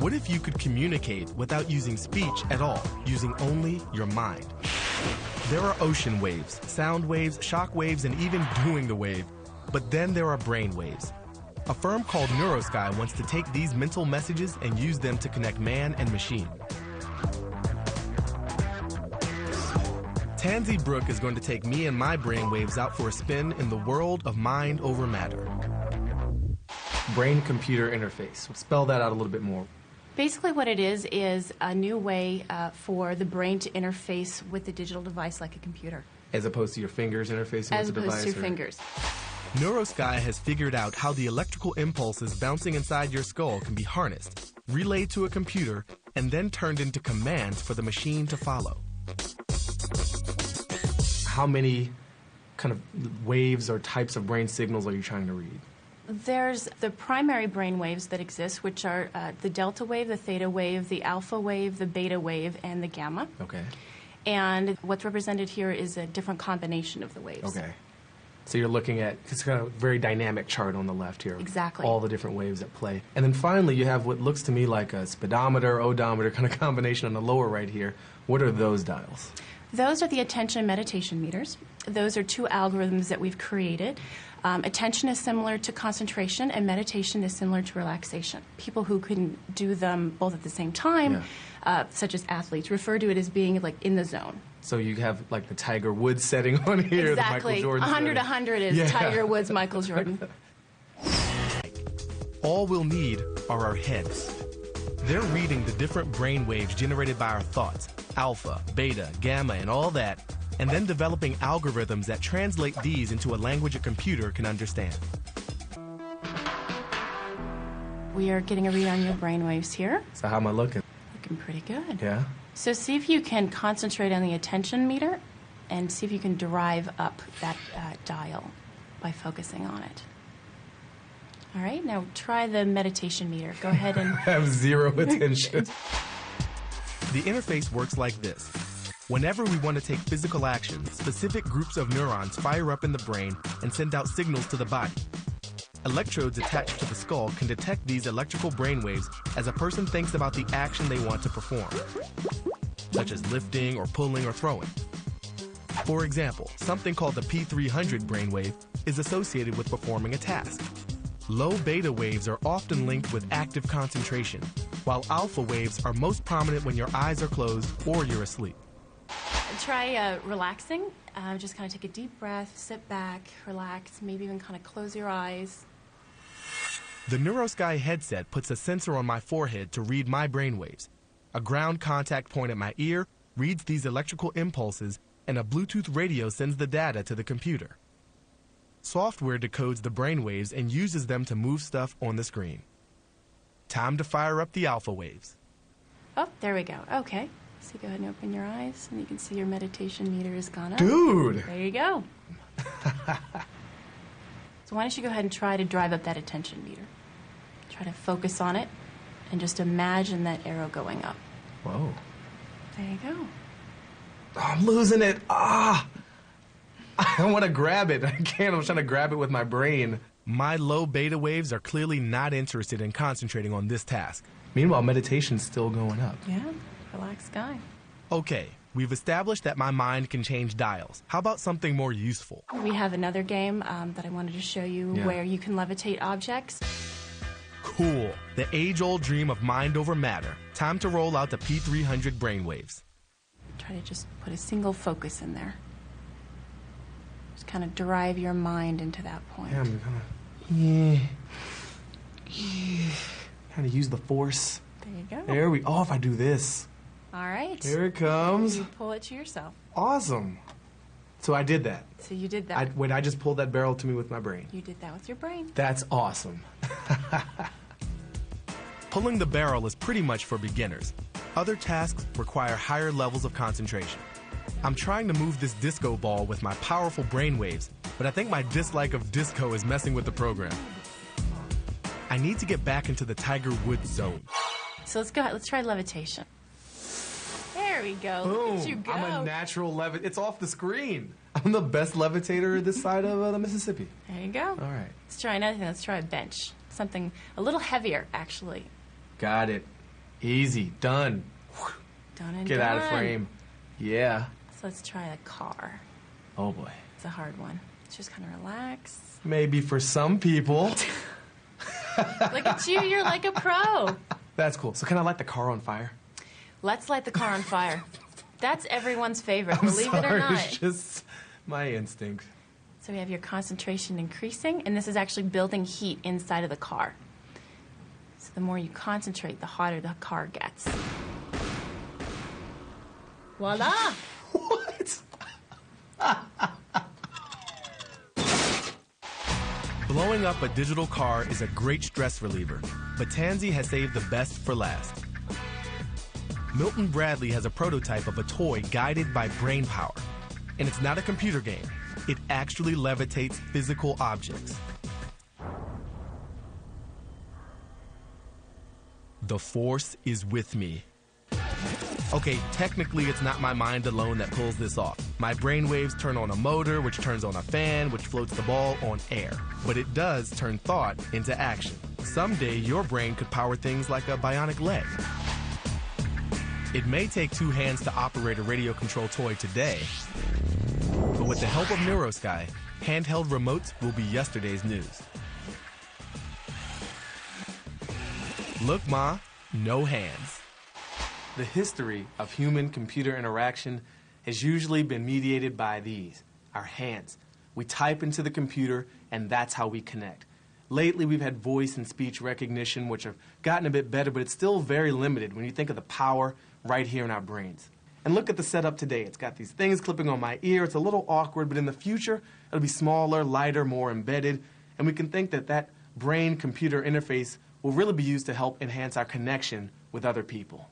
What if you could communicate without using speech at all, using only your mind? There are ocean waves, sound waves, shock waves, and even doing the wave. But then there are brain waves. A firm called NeuroSky wants to take these mental messages and use them to connect man and machine. Tansy Brooke is going to take me and my brain waves out for a spin in the world of mind over matter. Brain-computer interface. Spell that out a little bit more. Basically what it is a new way for the brain to interface with the digital device like a computer. As opposed to your fingers interfacing with the device? As opposed to your fingers. NeuroSky has figured out how the electrical impulses bouncing inside your skull can be harnessed, relayed to a computer, and then turned into commands for the machine to follow. How many kind of waves or types of brain signals are you trying to read? There's the primary brain waves that exist, which are the delta wave, the theta wave, the alpha wave, the beta wave, and the gamma. Okay. And what's represented here is a different combination of the waves. Okay. So you're looking at, it's kind of a very dynamic chart on the left here. Exactly. All the different waves at play. And then finally you have what looks to me like a speedometer, odometer kind of combination on the lower right here. What are those dials? Those are the attention and meditation meters. Those are two algorithms that we've created. Attention is similar to concentration, and meditation is similar to relaxation. People who can do them both at the same time, such as athletes, refer to it as being like in the zone. So you have like the Tiger Woods setting on here. Exactly. The Michael Jordan 100 is Tiger Woods, Michael Jordan. All we'll need are our heads. They're reading the different brain waves generated by our thoughts, alpha, beta, gamma, and all that, and then developing algorithms that translate these into a language a computer can understand. We are getting a read on your brain waves here. So how am I looking? Looking pretty good. Yeah? So see if you can concentrate on the attention meter and see if you can drive up that dial by focusing on it. All right, now try the meditation meter. Go ahead and... I have zero attention. The interface works like this. Whenever we want to take physical action, specific groups of neurons fire up in the brain and send out signals to the body. Electrodes attached to the skull can detect these electrical brainwaves as a person thinks about the action they want to perform, such as lifting or pulling or throwing. For example, something called the P300 brainwave is associated with performing a task. Low beta waves are often linked with active concentration, while alpha waves are most prominent when your eyes are closed or you're asleep. Try relaxing. Just kind of take a deep breath, sit back, relax, maybe even kind of close your eyes. The NeuroSky headset puts a sensor on my forehead to read my brainwaves. A ground contact point at my ear reads these electrical impulses, and a Bluetooth radio sends the data to the computer. Software decodes the brainwaves and uses them to move stuff on the screen. Time to fire up the alpha waves. Oh, there we go. Okay. So go ahead and open your eyes, and you can see your meditation meter has gone up. Dude! There you go. So why don't you go ahead and try to drive up that attention meter. Try to focus on it, and just imagine that arrow going up. Whoa. There you go. Oh, I'm losing it. Ah! I want to grab it. I can't. I'm trying to grab it with my brain. My low beta waves are clearly not interested in concentrating on this task. Meanwhile, meditation's still going up. Yeah, relaxed guy. Okay, we've established that my mind can change dials. How about something more useful? We have another game that I wanted to show you where you can levitate objects. Cool. The age-old dream of mind over matter. Time to roll out the P300 brainwaves. Try to just put a single focus in there. Just kind of drive your mind into that point. Yeah, I'm kind of use the force. There you go. There we. Oh, if I do this. All right. Here it comes. You pull it to yourself. Awesome. So I did that. So you did that. I just pulled that barrel to me with my brain. You did that with your brain. That's awesome. Pulling the barrel is pretty much for beginners. Other tasks require higher levels of concentration. I'm trying to move this disco ball with my powerful brainwaves, but I think my dislike of disco is messing with the program. I need to get back into the Tiger Woods zone. So let's go ahead. Let's try levitation. There we go. Boom. Look at you go. I'm a natural levitator. It's off the screen. I'm the best levitator this side of the Mississippi. There you go. All right. Let's try another thing. Let's try a bench. Something a little heavier, actually. Got it. Easy. Done. Done and Get done. out of frame. Yeah. So let's try the car. Oh, boy. It's a hard one. Just kind of relax. Maybe for some people. Look at you. You're like a pro. That's cool. So can I light the car on fire? Let's light the car on fire. That's everyone's favorite, I'm believe sorry, it or not. It's just my instinct. So we have your concentration increasing, and this is actually building heat inside of the car. So the more you concentrate, the hotter the car gets. Voila! What? Blowing up a digital car is a great stress reliever, but Tansy has saved the best for last. Milton Bradley has a prototype of a toy guided by brain power. And it's not a computer game. It actually levitates physical objects. The force is with me. Okay, technically it's not my mind alone that pulls this off. My brainwaves turn on a motor, which turns on a fan, which floats the ball on air. But it does turn thought into action. Someday your brain could power things like a bionic leg. It may take two hands to operate a radio control toy today, but with the help of NeuroSky, handheld remotes will be yesterday's news. Look, Ma, no hands. The history of human-computer interaction has usually been mediated by these, our hands. We type into the computer, and that's how we connect. Lately, we've had voice and speech recognition, which have gotten a bit better, but it's still very limited when you think of the power right here in our brains. And look at the setup today. It's got these things clipping on my ear. It's a little awkward, but in the future, it'll be smaller, lighter, more embedded, and we can think that that brain-computer interface will really be used to help enhance our connection with other people.